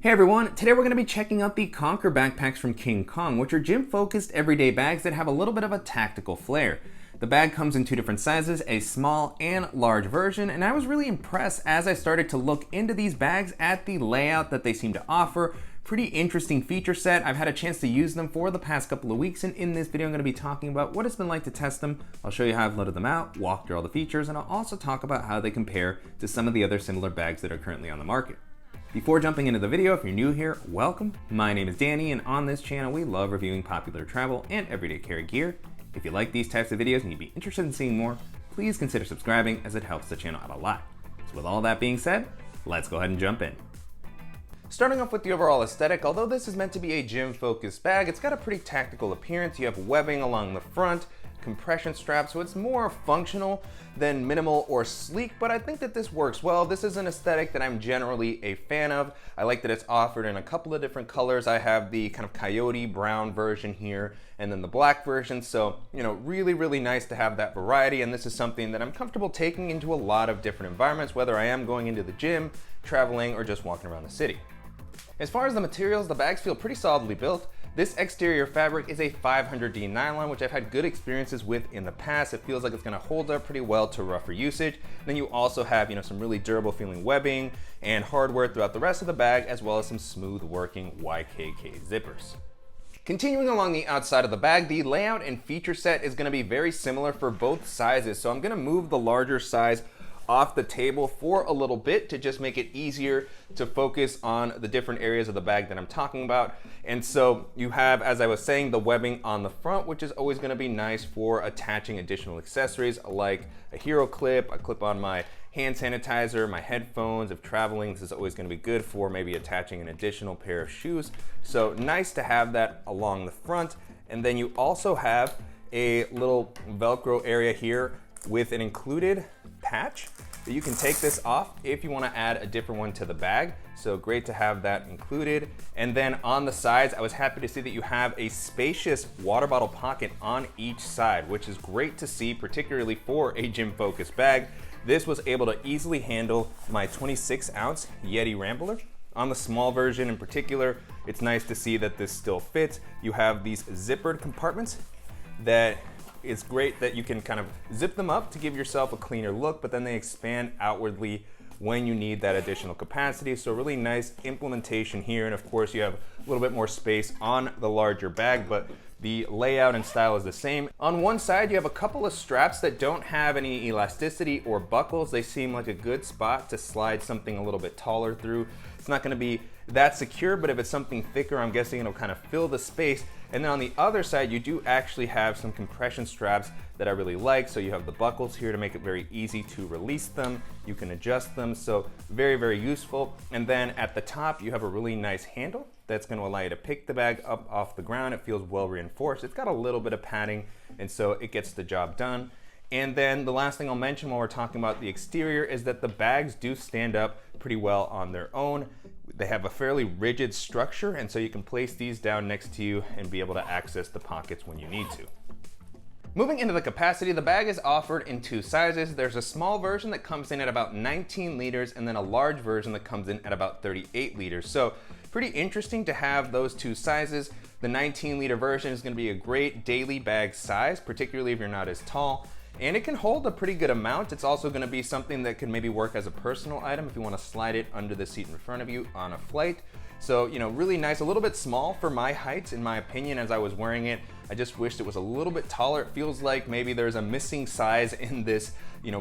Hey everyone, today we're going to be checking out the Conquer backpacks from KNKG, which are gym-focused everyday bags that have a little bit of a tactical flair. The bag comes in two different sizes, a small and large version, and I was really impressed as I started to look into these bags at the layout that they seem to offer. Pretty interesting feature set. I've had a chance to use them for the past couple of weeks, and in this video I'm going to be talking about what it's been like to test them. I'll show you how I've loaded them out, walk through all the features, and I'll also talk about how they compare to some of the other similar bags that are currently on the market. Before jumping into the video, if you're new here, welcome. My name is Danny, and on this channel we love reviewing popular travel and everyday carry gear. If you like these types of videos and you'd be interested in seeing more, please consider subscribing as it helps the channel out a lot. So with all that being said, let's go ahead and jump in. Starting off with the overall aesthetic, although this is meant to be a gym-focused bag, it's got a pretty tactical appearance. You have webbing along the front, compression straps, so it's more functional than minimal or sleek, but I think that this works well. This is an aesthetic that I'm generally a fan of. I like that it's offered in a couple of different colors. I have the kind of coyote brown version here and then the black version, so really nice to have that variety, and this is something that I'm comfortable taking into a lot of different environments, whether I am going into the gym, traveling, or just walking around the city. As far as the materials, the bags feel pretty solidly built. This exterior fabric is a 500D nylon, which I've had good experiences with in the past. It feels like it's gonna hold up pretty well to rougher usage. And then you also have, some really durable feeling webbing and hardware throughout the rest of the bag, as well as some smooth working YKK zippers. Continuing along the outside of the bag, the layout and feature set is gonna be very similar for both sizes. So I'm gonna move the larger size off the table for a little bit to just make it easier to focus on the different areas of the bag that I'm talking about. And so you have, as I was saying, the webbing on the front, which is always going to be nice for attaching additional accessories like a hero clip. I clip on my hand sanitizer, my headphones. If traveling, this is always going to be good for maybe attaching an additional pair of shoes. So nice to have that along the front. And then you also have a little Velcro area here with an included patch. So you can take this off if you want to add a different one to the bag. So great to have that included. And then on the sides, I was happy to see that you have a spacious water bottle pocket on each side, which is great to see, particularly for a gym focused bag. This was able to easily handle my 26-ounce Yeti Rambler. On the small version in particular, it's nice to see that this still fits. You have these zippered compartments that it's great that you can kind of zip them up to give yourself a cleaner look, but then they expand outwardly when you need that additional capacity. So really nice implementation here. And of course you have a little bit more space on the larger bag, but the layout and style is the same. On one side, you have a couple of straps that don't have any elasticity or buckles. They seem like a good spot to slide something a little bit taller through. It's not gonna be that secure, but if it's something thicker, I'm guessing it'll kind of fill the space. And then on the other side, you do actually have some compression straps that I really like. So you have the buckles here to make it very easy to release them. You can adjust them, so very useful. And then at the top, you have a really nice handle that's gonna allow you to pick the bag up off the ground. It feels well reinforced. It's got a little bit of padding, and so it gets the job done. And then the last thing I'll mention while we're talking about the exterior is that the bags do stand up pretty well on their own. They have a fairly rigid structure, and so you can place these down next to you and be able to access the pockets when you need to. Moving into the capacity, the bag is offered in two sizes. There's a small version that comes in at about 19 liters, and then a large version that comes in at about 38 liters. So pretty interesting to have those two sizes. The 19-liter version is gonna be a great daily bag size, particularly if you're not as tall. And it can hold a pretty good amount. It's also gonna be something that can maybe work as a personal item if you wanna slide it under the seat in front of you on a flight. So, really nice, a little bit small for my height, in my opinion, as I was wearing it. I just wished it was a little bit taller. It feels like maybe there's a missing size in this,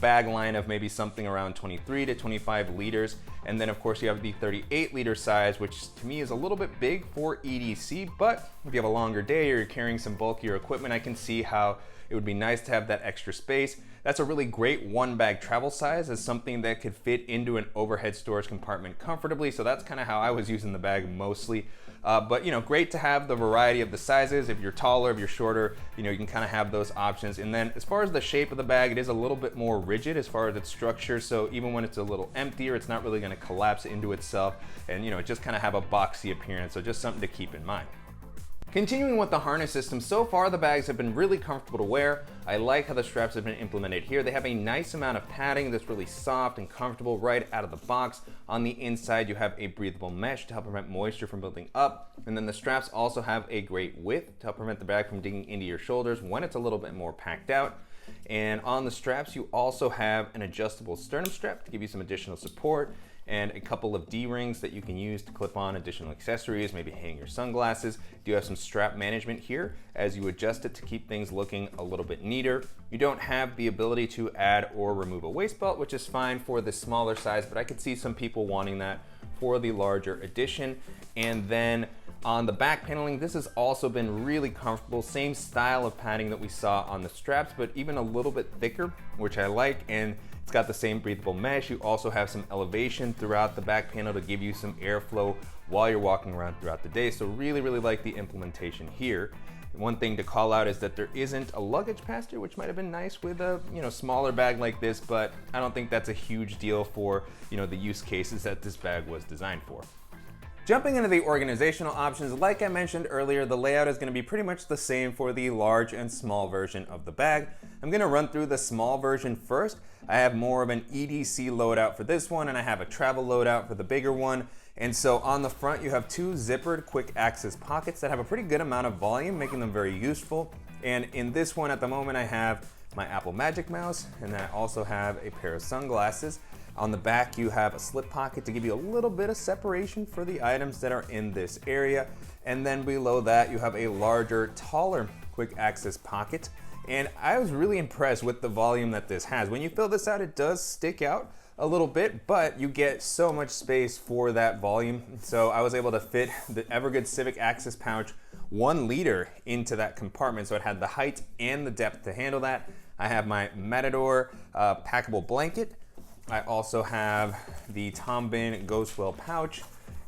bag line of maybe something around 23 to 25 liters. And then of course you have the 38-liter size, which to me is a little bit big for EDC, but if you have a longer day or you're carrying some bulkier equipment, I can see how it would be nice to have that extra space. That's a really great one bag travel size, as something that could fit into an overhead storage compartment comfortably. So that's kind of how I was using the bag mostly. But great to have the variety of the sizes. If you're taller, if you're shorter, you can kind of have those options. And then as far as the shape of the bag, it is a little bit more rigid as far as its structure. So even when it's a little emptier, it's not really going to collapse into itself, and it just kind of have a boxy appearance. So just something to keep in mind. Continuing with the harness system, so far the bags have been really comfortable to wear. I like how the straps have been implemented here. They have a nice amount of padding that's really soft and comfortable right out of the box. On the inside, you have a breathable mesh to help prevent moisture from building up. And then the straps also have a great width to help prevent the bag from digging into your shoulders when it's a little bit more packed out. And on the straps, you also have an adjustable sternum strap to give you some additional support, and a couple of D-rings that you can use to clip on additional accessories, maybe hang your sunglasses. You have some strap management here as you adjust it to keep things looking a little bit neater. You don't have the ability to add or remove a waist belt, which is fine for the smaller size, but I could see some people wanting that for the larger edition. And then on the back paneling, this has also been really comfortable. Same style of padding that we saw on the straps, but even a little bit thicker, which I like. And it's got the same breathable mesh. You also have some elevation throughout the back panel to give you some airflow while you're walking around throughout the day. So really like the implementation here. One thing to call out is that there isn't a luggage pass-through, which might have been nice with a smaller bag like this, but I don't think that's a huge deal for the use cases that this bag was designed for. Jumping into the organizational options, like I mentioned earlier, the layout is going to be pretty much the same for the large and small version of the bag. I'm going to run through the small version first. I have more of an EDC loadout for this one, and I have a travel loadout for the bigger one. And so on the front, you have two zippered quick access pockets that have a pretty good amount of volume, making them very useful. And in this one at the moment, I have my Apple Magic Mouse, and then I also have a pair of sunglasses. On the back, you have a slip pocket to give you a little bit of separation for the items that are in this area. And then below that, you have a larger, taller quick access pocket. And I was really impressed with the volume that this has. When you fill this out, it does stick out a little bit, but you get so much space for that volume. So I was able to fit the Evergood Civic Access pouch 1 liter into that compartment. So it had the height and the depth to handle that. I have my Matador packable blanket. I also have the Tom Bin Ghostwell pouch.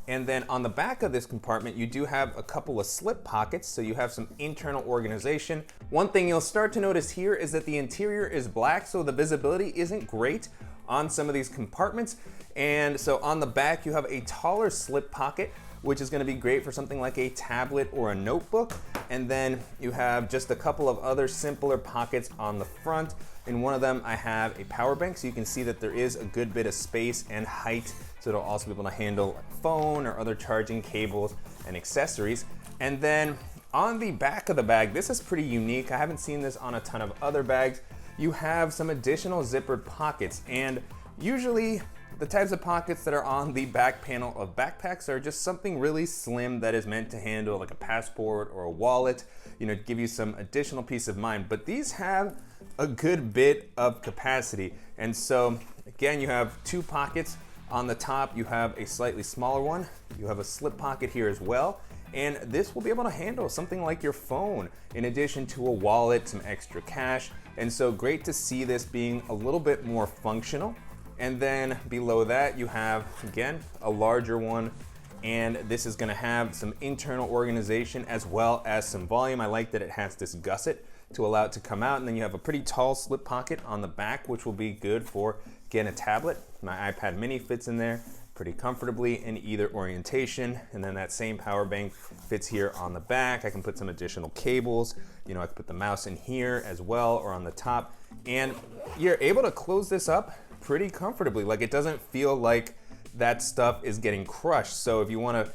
And then on the back of this compartment, you do have a couple of slip pockets, so you have some internal organization. One thing you'll start to notice here is that the interior is black, so the visibility isn't great on some of these compartments. And so on the back, you have a taller slip pocket, which is gonna be great for something like a tablet or a notebook. And then you have just a couple of other simpler pockets on the front. In one of them, I have a power bank, so you can see that there is a good bit of space and height, so it'll also be able to handle a phone or other charging cables and accessories. And then on the back of the bag, this is pretty unique. I haven't seen this on a ton of other bags. You have some additional zippered pockets, and usually the types of pockets that are on the back panel of backpacks are just something really slim that is meant to handle like a passport or a wallet, to give you some additional peace of mind. But these have a good bit of capacity. And so again, you have two pockets. On the top, you have a slightly smaller one. You have a slip pocket here as well. And this will be able to handle something like your phone, in addition to a wallet, some extra cash. And so great to see this being a little bit more functional. And then below that, you have, again, a larger one. And this is gonna have some internal organization as well as some volume. I like that it has this gusset to allow it to come out. And then you have a pretty tall slip pocket on the back, which will be good for, again, a tablet. My iPad mini fits in there pretty comfortably in either orientation. And then that same power bank fits here on the back. I can put some additional cables. I can put the mouse in here as well, or on the top. And you're able to close this up pretty comfortably. Like, it doesn't feel like that stuff is getting crushed. So if you want to,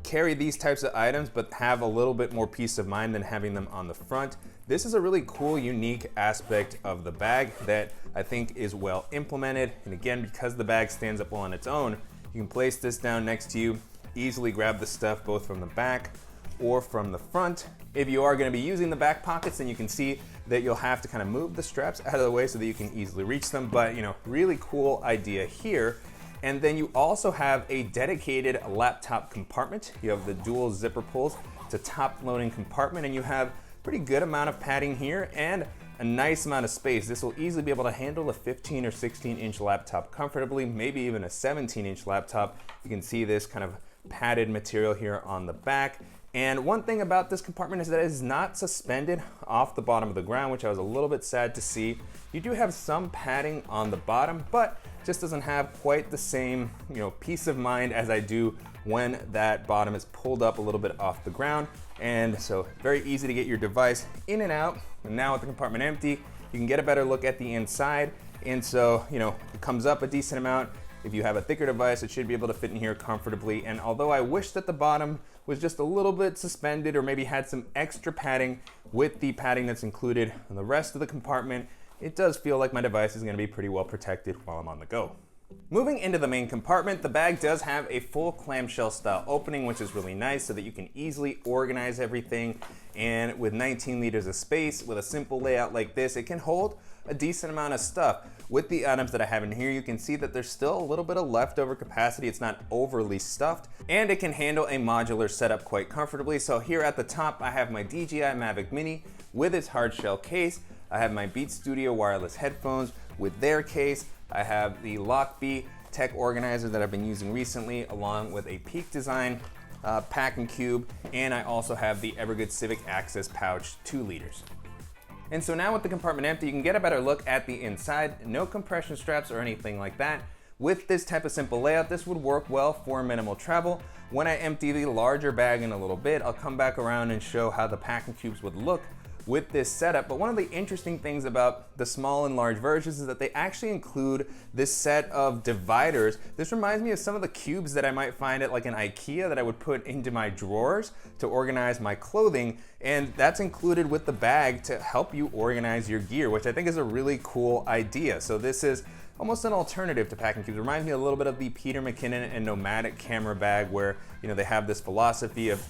carry these types of items, but have a little bit more peace of mind than having them on the front, this is a really cool, unique aspect of the bag that I think is well implemented. And again, because the bag stands up on its own, you can place this down next to you, easily grab the stuff both from the back or from the front. If you are going to be using the back pockets, then you can see that you'll have to kind of move the straps out of the way so that you can easily reach them. But really cool idea here. And then you also have a dedicated laptop compartment. You have the dual zipper pulls. It's a top loading compartment, and you have pretty good amount of padding here and a nice amount of space. This will easily be able to handle a 15 or 16-inch laptop comfortably, maybe even a 17-inch laptop. You can see this kind of padded material here on the back. And one thing about this compartment is that it is not suspended off the bottom of the ground, which I was a little bit sad to see. You do have some padding on the bottom, but just doesn't have quite the same, peace of mind as I do when that bottom is pulled up a little bit off the ground. And so very easy to get your device in and out. And now with the compartment empty, you can get a better look at the inside. And so, it comes up a decent amount. If you have a thicker device, it should be able to fit in here comfortably. And although I wish that the bottom was just a little bit suspended or maybe had some extra padding with the padding that's included in the rest of the compartment, it does feel like my device is going to be pretty well protected while I'm on the go. Moving into the main compartment, the bag does have a full clamshell style opening, which is really nice so that you can easily organize everything. And with 19 liters of space, with a simple layout like this, it can hold a decent amount of stuff. With the items that I have in here, you can see that there's still a little bit of leftover capacity. It's not overly stuffed, and it can handle a modular setup quite comfortably. So here at the top, I have my DJI Mavic Mini with its hard shell case. I have my Beats Studio wireless headphones with their case. I have the Lockbee tech organizer that I've been using recently, along with a Peak Design packing cube, and I also have the Evergood Civic Access pouch, 2 liters. And so now with the compartment empty, you can get a better look at the inside. No compression straps or anything like that. With this type of simple layout, this would work well for minimal travel. When I empty the larger bag in a little bit, I'll come back around and show how the packing cubes would look with this setup. But one of the interesting things about the small and large versions is that they actually include this set of dividers. This reminds me of some of the cubes that I might find at like an IKEA that I would put into my drawers to organize my clothing, and that's included with the bag to help you organize your gear, which I think is a really cool idea. So this is almost an alternative to packing cubes. It reminds me a little bit of the Peter McKinnon and Nomadic camera bag, where they have this philosophy of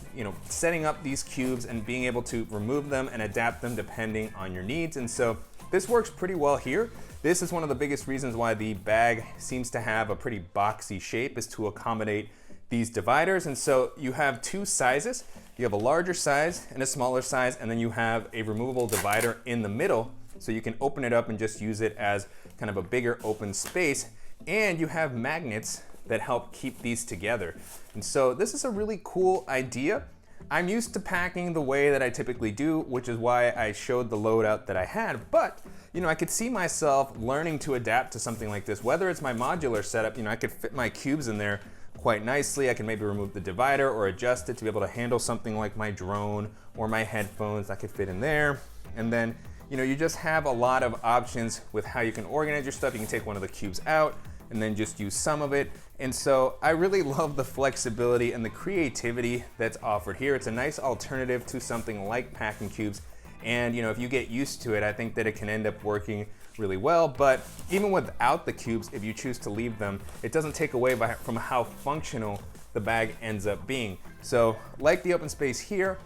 setting up these cubes and being able to remove them and adapt them depending on your needs. And so this works pretty well here. This is one of the biggest reasons why the bag seems to have a pretty boxy shape, is to accommodate these dividers. And so you have 2 sizes. You have a larger size and a smaller size, and then you have a removable divider in the middle, so you can open it up and just use it as kind of a bigger open space. And you have magnets that help keep these together. And so this is a really cool idea. I'm used to packing the way that I typically do, which is why I showed the loadout that I had. But I could see myself learning to adapt to something like this. Whether it's my modular setup, I could fit my cubes in there quite nicely. I can maybe remove the divider or adjust it to be able to handle something like my drone or my headphones that could fit in there. And then you just have a lot of options with how you can organize your stuff. You can take one of the cubes out and then just use some of it. And so I really love the flexibility and the creativity that's offered here. It's a nice alternative to something like packing cubes. And if you get used to it, I think that it can end up working really well. But even without the cubes, if you choose to leave them, it doesn't take away from how functional the bag ends up being. So like the open space here,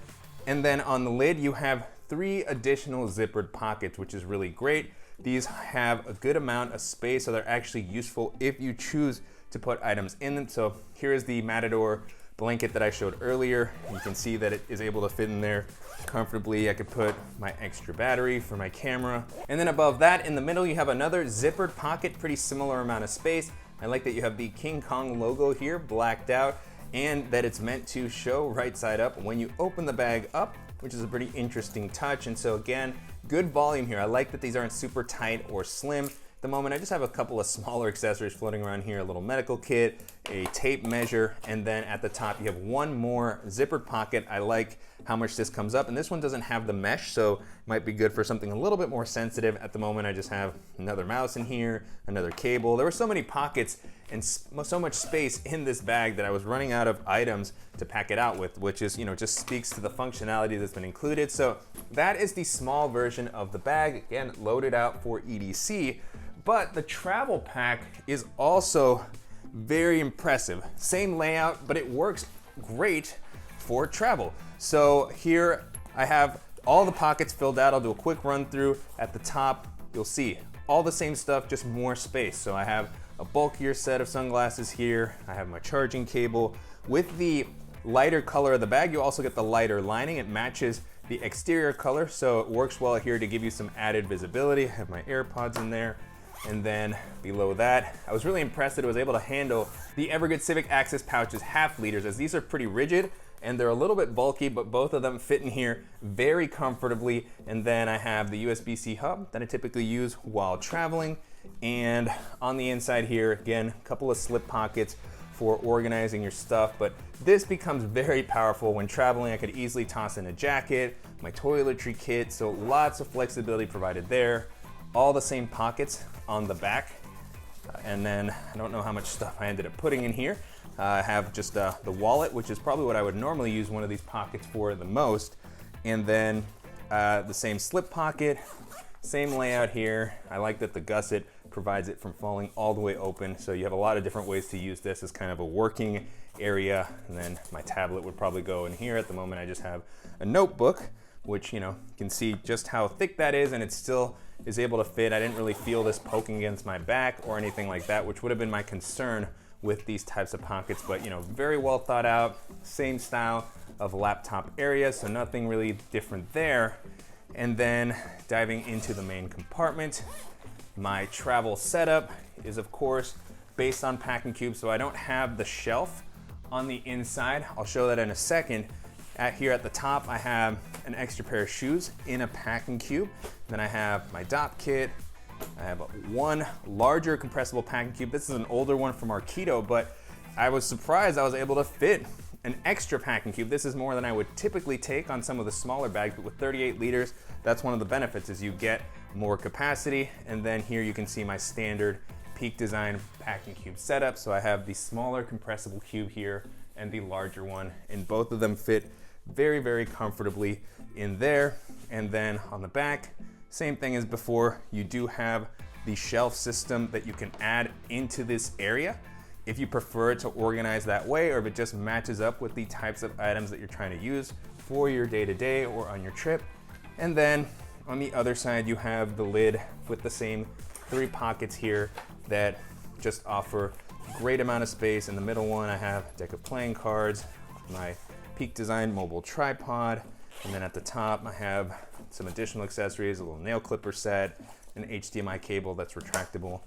and then on the lid, you have 3 additional zippered pockets, which is really great. These have a good amount of space, so they're actually useful if you choose to put items in them. So here is the Matador blanket that I showed earlier. You can see that it is able to fit in there comfortably. I could put my extra battery for my camera. And then above that, in the middle, you have another zippered pocket, pretty similar amount of space. I like that you have the King Kong logo here blacked out, and that it's meant to show right side up when you open the bag up, which is a pretty interesting touch. And so again, good volume here. I like that these aren't super tight or slim. At the moment, I just have a couple of smaller accessories floating around here, a little medical kit, a tape measure, and then at the top you have one more zippered pocket. I like how much this comes up, and this one doesn't have the mesh, so it might be good for something a little bit more sensitive. At the moment, I just have another mouse in here, another cable. There were so many pockets and so much space in this bag that I was running out of items to pack it out with, which is, just speaks to the functionality that's been included. So that is the small version of the bag, again, loaded out for EDC. But the travel pack is also very impressive. Same layout, but it works great for travel. So here I have all the pockets filled out. I'll do a quick run through. At the top, you'll see all the same stuff, just more space. So I have a bulkier set of sunglasses here. I have my charging cable. With the lighter color of the bag, you also get the lighter lining. It matches the exterior color, so it works well here to give you some added visibility. I have my AirPods in there. And then below that, I was really impressed that it was able to handle the Evergood Civic Access pouches half liters, as these are pretty rigid and they're a little bit bulky, but both of them fit in here very comfortably. And then I have the USB-C hub that I typically use while traveling. And on the inside here, again, a couple of slip pockets for organizing your stuff, but this becomes very powerful when traveling. I could easily toss in a jacket, my toiletry kit, so lots of flexibility provided there. All the same pockets on the back. And then I don't know how much stuff I ended up putting in here. I have just the wallet, which is probably what I would normally use one of these pockets for the most. And then the same slip pocket, same layout here. I like that the gusset provides it from falling all the way open. So you have a lot of different ways to use this as kind of a working area. And then my tablet would probably go in here. At the moment, I just have a notebook, which, you can see just how thick that is, and it still is able to fit. I didn't really feel this poking against my back or anything like that, which would have been my concern with these types of pockets, but very well thought out, same style of laptop area, so nothing really different there. And then diving into the main compartment, my travel setup is of course based on packing cube, so I don't have the shelf on the inside. I'll show that in a second. Here at the top, I have an extra pair of shoes in a packing cube. Then I have my DOP kit. I have one larger compressible packing cube. This is an older one from Arkedo, but I was surprised I was able to fit an extra packing cube. This is more than I would typically take on some of the smaller bags, but with 38 liters, that's one of the benefits is you get more capacity. And then here you can see my standard Peak Design packing cube setup. So I have the smaller compressible cube here and the larger one, and both of them fit very, very comfortably in there. And then on the back, same thing as before, you do have the shelf system that you can add into this area if you prefer to organize that way, or if it just matches up with the types of items that you're trying to use for your day-to-day or on your trip. And then on the other side, you have the lid with the same 3 pockets here that just offer great amount of space. In the middle one, I have a deck of playing cards, my Peak Design mobile tripod, and then at the top I have some additional accessories, a little nail clipper set, an HDMI cable that's retractable,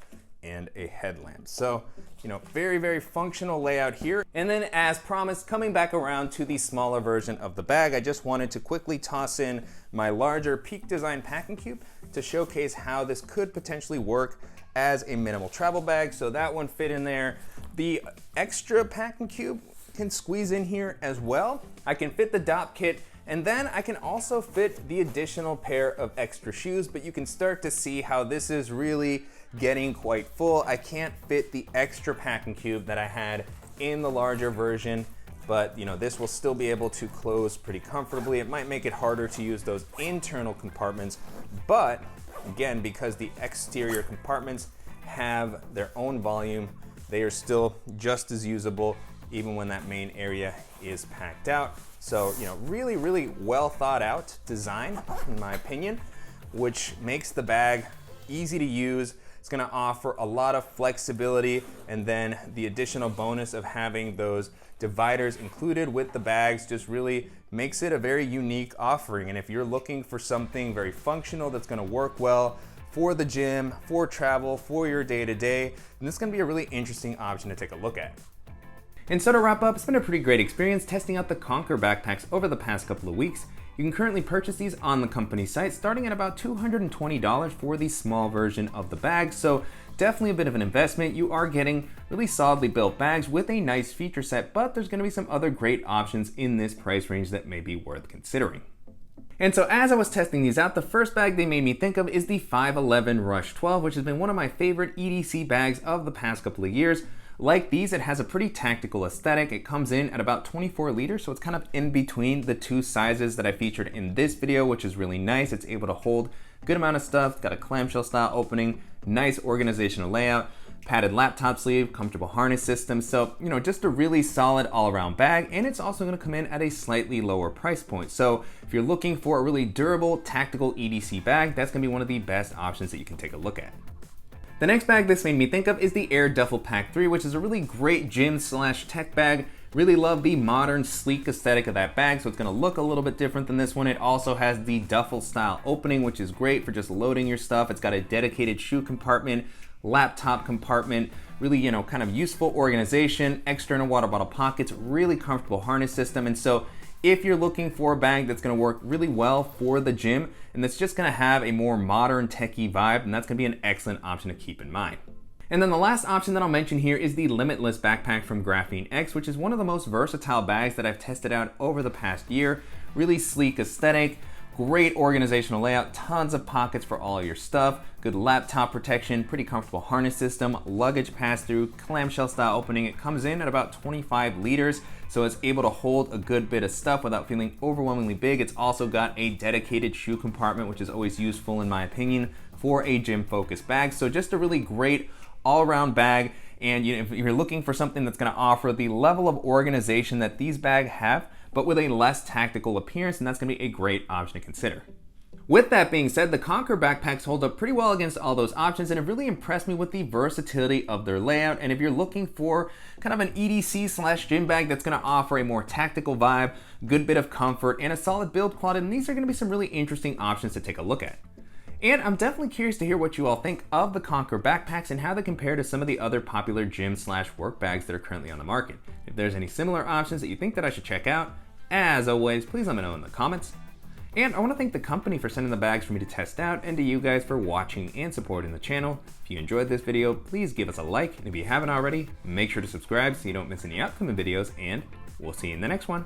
and a headlamp. So, very, very functional layout here. And then as promised, coming back around to the smaller version of the bag, I just wanted to quickly toss in my larger Peak Design packing cube to showcase how this could potentially work as a minimal travel bag. So that one fit in there. The extra packing cube can squeeze in here as well. I can fit the DOP kit, and then I can also fit the additional pair of extra shoes, but you can start to see how this is really getting quite full. I can't fit the extra packing cube that I had in the larger version, but this will still be able to close pretty comfortably. It might make it harder to use those internal compartments, but again, because the exterior compartments have their own volume, they are still just as usable even when that main area is packed out. So, really, really well thought out design, in my opinion, which makes the bag easy to use. It's gonna offer a lot of flexibility, and then the additional bonus of having those dividers included with the bags just really makes it a very unique offering. And if you're looking for something very functional that's gonna work well for the gym, for travel, for your day-to-day, then this is gonna be a really interesting option to take a look at. And so to wrap up, it's been a pretty great experience testing out the Conquer backpacks over the past couple of weeks. You can currently purchase these on the company site, starting at about $220 for the small version of the bag. So definitely a bit of an investment. You are getting really solidly built bags with a nice feature set, but there's gonna be some other great options in this price range that may be worth considering. And so as I was testing these out, the first bag they made me think of is the 511 Rush 12, which has been one of my favorite EDC bags of the past couple of years. Like these, it has a pretty tactical aesthetic. It comes in at about 24 liters, so it's kind of in between the 2 sizes that I featured in this video, which is really nice. It's able to hold a good amount of stuff. It's got a clamshell style opening, nice organizational layout, padded laptop sleeve, comfortable harness system. So, just a really solid all-around bag, and it's also gonna come in at a slightly lower price point. So if you're looking for a really durable, tactical EDC bag, that's gonna be one of the best options that you can take a look at. The next bag this made me think of is the Air Duffel Pack 3, which is a really great gym/tech bag. Really love the modern, sleek aesthetic of that bag, so it's gonna look a little bit different than this one. It also has the duffel style opening, which is great for just loading your stuff. It's got a dedicated shoe compartment, laptop compartment, really, kind of useful organization, external water bottle pockets, really comfortable harness system. And so if you're looking for a bag that's gonna work really well for the gym, and that's just gonna have a more modern techie vibe, and that's gonna be an excellent option to keep in mind. And then the last option that I'll mention here is the Limitless backpack from Graphene X, which is one of the most versatile bags that I've tested out over the past year. Really sleek aesthetic, great organizational layout, tons of pockets for all your stuff, good laptop protection, pretty comfortable harness system, luggage pass-through, clamshell style opening. It comes in at about 25 liters, so it's able to hold a good bit of stuff without feeling overwhelmingly big. It's also got a dedicated shoe compartment, which is always useful in my opinion for a gym-focused bag. So just a really great all-around bag. And if you're looking for something that's going to offer the level of organization that these bags have, but with a less tactical appearance, and that's going to be a great option to consider. With that being said, the Conquer backpacks hold up pretty well against all those options and have really impressed me with the versatility of their layout. And if you're looking for kind of an EDC/gym bag that's going to offer a more tactical vibe, good bit of comfort, and a solid build quality, then these are going to be some really interesting options to take a look at. And I'm definitely curious to hear what you all think of the Conquer backpacks and how they compare to some of the other popular gym/work bags that are currently on the market. If there's any similar options that you think that I should check out, as always, please let me know in the comments. And I want to thank the company for sending the bags for me to test out, and to you guys for watching and supporting the channel. If you enjoyed this video, please give us a like, and if you haven't already, make sure to subscribe so you don't miss any upcoming videos, and we'll see you in the next one.